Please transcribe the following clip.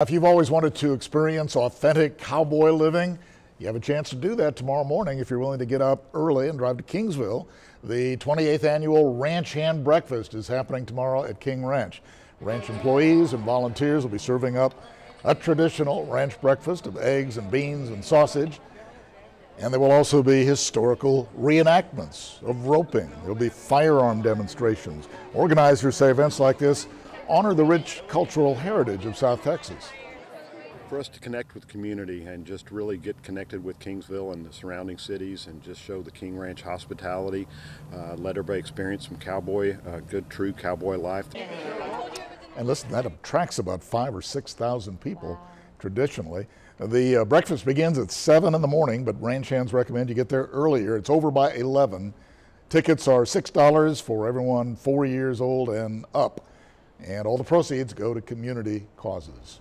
If you've always wanted to experience authentic cowboy living, you have a chance to do that tomorrow morning if you're willing to get up early and drive to Kingsville. The 28th annual Ranch Hand Breakfast is happening tomorrow at King Ranch. Ranch employees and volunteers will be serving up a traditional ranch breakfast of eggs and beans and sausage. And there will also be historical reenactments of roping. There will be firearm demonstrations. Organizers say events like this honor the rich cultural heritage of South Texas. For us to connect with the community and just really get connected with Kingsville and the surrounding cities and just show the King Ranch hospitality, let everybody experience some good true cowboy life. And listen, that attracts about 5,000 or 6,000 people traditionally. The breakfast begins at 7 in the morning, but ranch hands recommend you get there earlier. It's over by 11. Tickets are $6 for everyone 4 years old and up. And all the proceeds go to community causes.